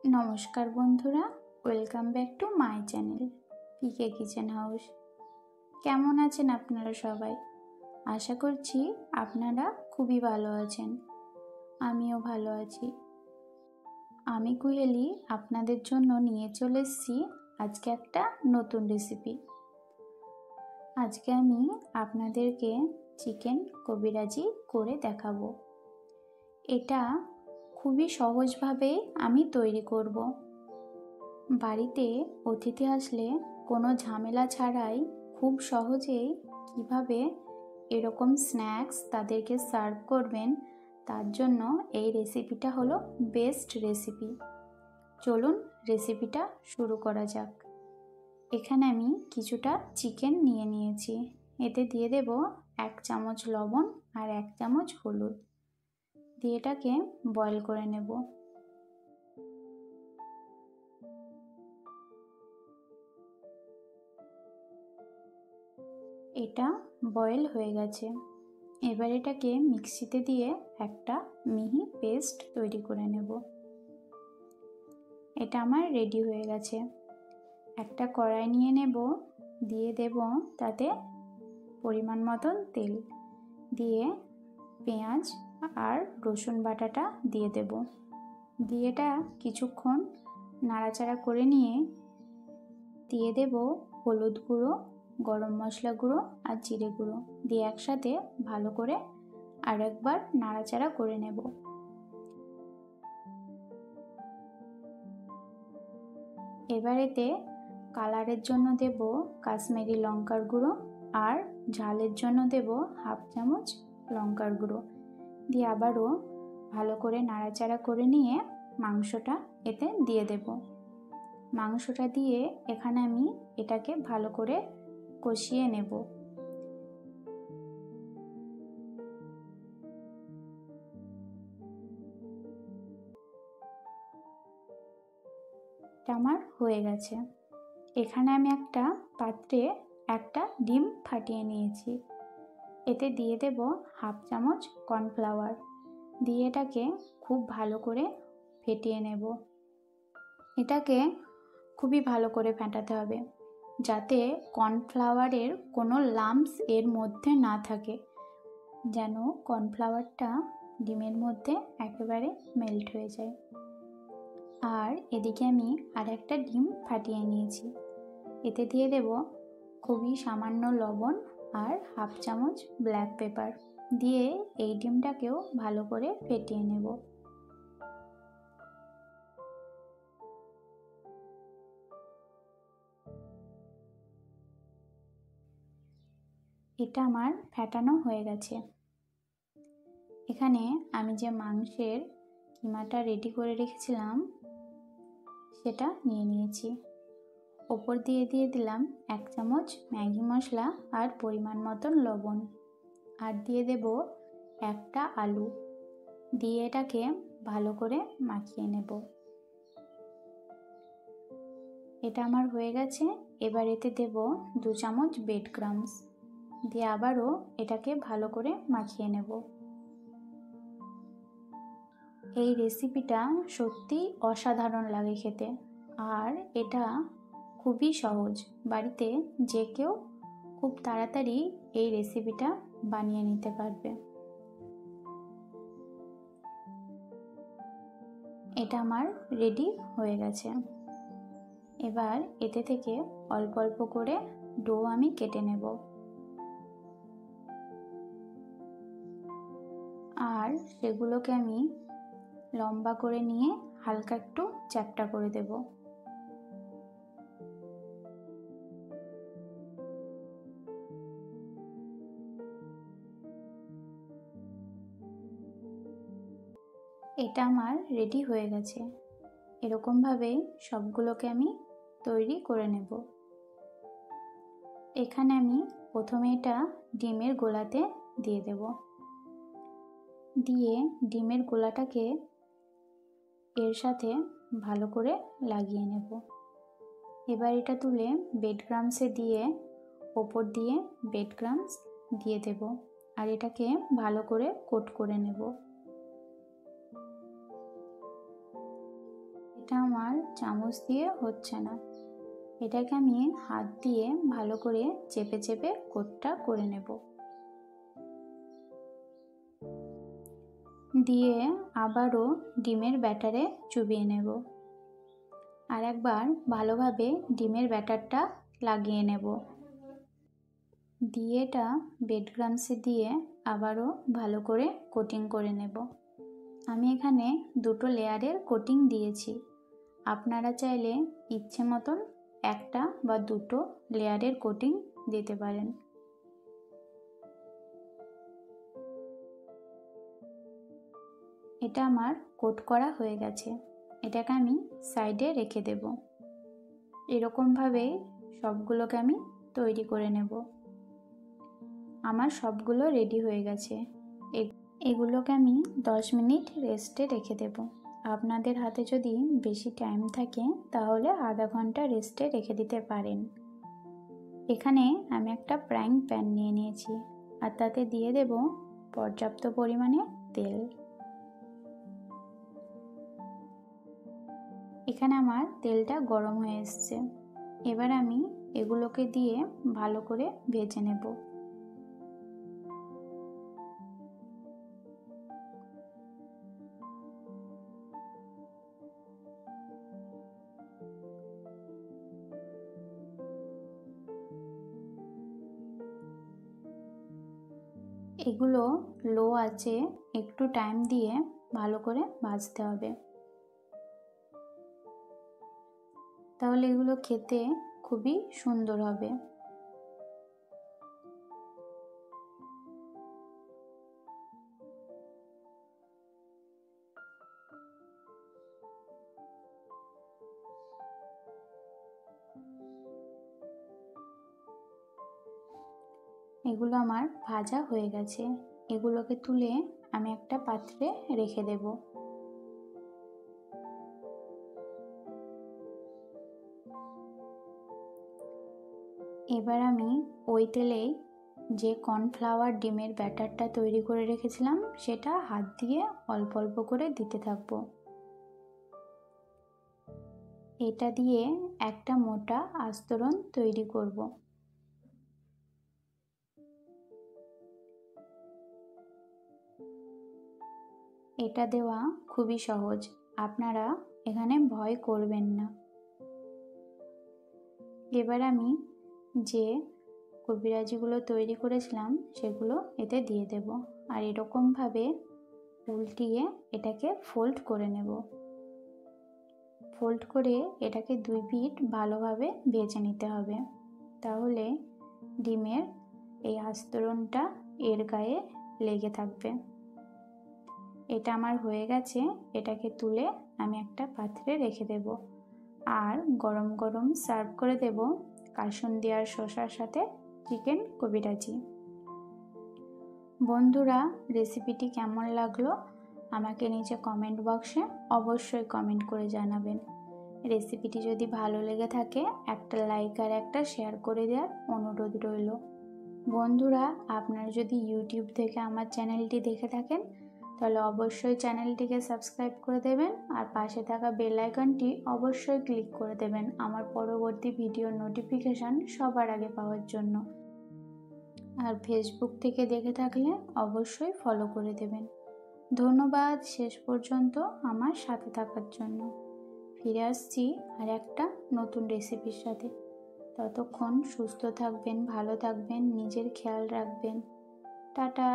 নমস্কার বন্ধুরা, welcome back to my channel PK kitchen house. কেমন আছেন আপনারা সবাই? আশা করছি আপনারা খুবই ভালো আছেন। আমিও ভালো আছি। আমি কুহেলি আপনাদের জন্য নিয়ে চলে এসেছি আজকে একটা নতুন রেসিপি। আজকে আমি আপনাদেরকে চিকেন কবিরাজি করে দেখাবো। এটা খুবই সহজভাবে আমি তৈরি করব। বাড়িতে অতিথি আসলে কোনো ঝামেলা ছাড়াই খুব সহজেই কিভাবে এরকম স্ন্যাক্স তাদেরকে সার্ভ করবেন, তার জন্য এই রেসিপিটা হলো বেস্ট রেসিপি। চলুন রেসিপিটা শুরু করা যাক। এখানে আমি কিছুটা চিকেন নিয়ে নিয়েছি। এতে দিয়ে দেব 1 চামচ লবণ আর 1 চামচ হলুদ দিয়ে এটাকে বয়েল করে নেব। এটা বয়েল হয়ে গেছে। এবার এটাকে মিক্সিতে দিয়ে একটা মিহি পেস্ট তৈরি করে নেব। এটা আমার রেডি হয়ে গেছে। একটা কড়াই নিয়ে নেব, দিয়ে দেব তাতে পরিমাণ মতন তেল, দিয়ে পেঁয়াজ আর রসুন বাটাটা দিয়ে দেব। দিয়ে এটা কিছুক্ষণ নাড়াচাড়া করে নিয়ে দিয়ে দেব হলুদ গুঁড়ো, গরম মশলা গুঁড়ো আর জিরে গুঁড়ো দিয়ে একসাথে ভালো করে আরেকবার নাড়াচাড়া করে নেব। এবার এতে কালারের জন্য দেব কাশ্মীরি লঙ্কার গুঁড়ো আর ঝালের জন্য দেব 1/2 চামচ লঙ্কার গুঁড়ো দিয়ে আবারও ভালো করে নাড়াচাড়া করে নিয়ে মাংসটা এতে দিয়ে দেব। মাংসটা দিয়ে এখানে আমি এটাকে ভালো করে কষিয়ে নেব। এটা আমার হয়ে গেছে। এখানে আমি একটা পাত্রে একটা ডিম ফাটিয়ে নিয়েছি। এতে দিয়ে দেব 1/2 চামচ কর্নফ্লাওয়ার দিয়ে এটাকে খুব ভালো করে ফেটিয়ে নেব। এটাকে খুবই ভালো করে ফেটাতে হবে যাতে কর্নফ্লাওয়ারের কোনো লাম্পস এর মধ্যে না থাকে, যেন কর্নফ্লাওয়ারটা ডিমের মধ্যে একেবারে মেল্ট হয়ে যায়। আর এদিকে আমি আর একটা ডিম ফাটিয়ে নিয়েছি। এতে দিয়ে দেব খুবই সামান্য লবণ আর 1/2 চামচ ব্ল্যাক পেপার দিয়ে এই ডিমটাকেও ভালো করে ফেটিয়ে নেব। এটা আমার ফেটানো হয়ে গেছে। এখানে আমি যে মাংসের কিমাটা রেডি করে রেখেছিলাম সেটা নিয়ে নিয়েছি। ওপর দিয়ে দিলাম 1 চামচ ম্যাগি মশলা আর পরিমাণ মতন লবণ, আর দিয়ে দেব একটা আলু দিয়ে এটাকে ভালো করে মাখিয়ে নেব। এটা আমার হয়ে গেছে। এবার এতে দেব 2 চামচ ব্রেড ক্রাম্বস দিয়ে আবারও এটাকে ভালো করে মাখিয়ে নেব। এই রেসিপিটা সত্যি অসাধারণ লাগে খেতে, আর এটা খুবই সহজ। বাড়িতে যে কেউ খুব তাড়াতাড়ি এই রেসিপিটা বানিয়ে নিতে পারবে। এটা আমার রেডি হয়ে গেছে। এবার এতে থেকে অল্প অল্প করে ডো আমি কেটে নেব, আর সেগুলোকে আমি লম্বা করে নিয়ে হালকা একটু চ্যাপ্টা করে দেব। এটা আমার রেডি হয়ে গেছে। এরকমভাবেই সবগুলোকে আমি তৈরি করে নেব। এখানে আমি প্রথমে এটা ডিমের গোলাতে দিয়ে দেব, দিয়ে ডিমের গোলাটাকে এর সাথে ভালো করে লাগিয়ে নেব। এবার এটা তুলে ব্রেড ক্রাম্বসে দিয়ে ওপর দিয়ে ব্রেড ক্রাম্বস দিয়ে দেব, আর এটাকে ভালো করে কোট করে নেব। এটা আমার চামচ দিয়ে হচ্ছে না, এটাকে আমি হাত দিয়ে ভালো করে চেপে চেপে কোটটা করে নেব। দিয়ে আবারও ডিমের ব্যাটারে চুবিয়ে নেব। আর একবার ভালোভাবে ডিমের ব্যাটারটা লাগিয়ে নেব। দিয়ে এটা ব্রেড ক্রাম্বসে দিয়ে আবারও ভালো করে কোটিং করে নেব। আমি এখানে 2টো লেয়ারের কোটিং দিয়েছি। আপনারা চাইলে ইচ্ছে মতন 1টা বা 2টো লেয়ারের কোটিং দিতে পারেন। এটা আমার কোট করা হয়ে গেছে, এটাকে আমি সাইডে রেখে দেব। এরকমভাবে সবগুলোকে আমি তৈরি করে নেব। আমার সবগুলো রেডি হয়ে গেছে। এগুলোকে আমি 10 মিনিট রেস্টে রেখে দেব। আপনাদের হাতে যদি বেশি টাইম থাকে তাহলে আধা ঘন্টা রেস্টে রেখে দিতে পারেন। এখানে আমি একটা ফ্রাইং প্যান নিয়ে নিয়েছি আর তাতে দিয়ে দেব পর্যাপ্ত পরিমাণে তেল। এখানে আমার তেলটা গরম হয়ে এসছে। এবার আমি এগুলোকে দিয়ে ভালো করে ভেজে নেব। এগুলো লো আঁচে একটু টাইম দিয়ে ভালো করে ভাজতে হবে, তাহলে এগুলো খেতে খুবই সুন্দর হবে। এগুলো আমার ভাজা হয়ে গেছে। এগুলোকে তুলে আমি একটা পাত্রে রেখে দেব। এবার আমি ওই তেলেই যে কর্নফ্লাওয়ার ডিমের ব্যাটারটা তৈরি করে রেখেছিলাম সেটা হাত দিয়ে অল্প অল্প করে দিতে থাকবো। এটা দিয়ে একটা মোটা আস্তরণ তৈরি করব। এটা দেওয়া খুবই সহজ, আপনারা এখানে ভয় করবেন না। এবার আমি যে কবিরাজিগুলো তৈরি করেছিলাম সেগুলো এতে দিয়ে দেব আর এরকমভাবে উল্টিয়ে এটাকে ফোল্ড করে নেব। ফোল্ড করে এটাকে 2 পিঠ ভালোভাবে ভেজে নিতে হবে, তাহলে ডিমের এই আস্তরণটা এর গায়ে লেগে থাকবে। এটা আমার হয়ে গেছে। এটাকে তুলে আমি একটা পাত্রে রেখে দেব আর গরম গরম সার্ভ করে দেব কাসুন্দি আর শসার সাথে চিকেন কবিরাজি। বন্ধুরা, রেসিপিটি কেমন লাগলো আমাকে নিচে কমেন্ট বক্সে অবশ্যই কমেন্ট করে জানাবেন। রেসিপিটি যদি ভালো লেগে থাকে একটা লাইক আর একটা শেয়ার করে দেওয়ার অনুরোধ রইল। বন্ধুরা, আপনারা যদি ইউটিউব থেকে আমার চ্যানেলটি দেখে থাকেন তাহলে অবশ্যই চ্যানেলটিকে সাবস্ক্রাইব করে দেবেন আর পাশে থাকা বেল আইকনটি অবশ্যই ক্লিক করে দেবেন আমার পরবর্তী ভিডিওর নোটিফিকেশান সবার আগে পাওয়ার জন্য। আর ফেসবুক থেকে দেখে থাকলে অবশ্যই ফলো করে দেবেন। ধন্যবাদ শেষ পর্যন্ত আমার সাথে থাকার জন্য। ফিরে আসছি আর একটা নতুন রেসিপির সাথে। ততক্ষণ সুস্থ থাকবেন, ভালো থাকবেন, নিজের খেয়াল রাখবেন। টাটা।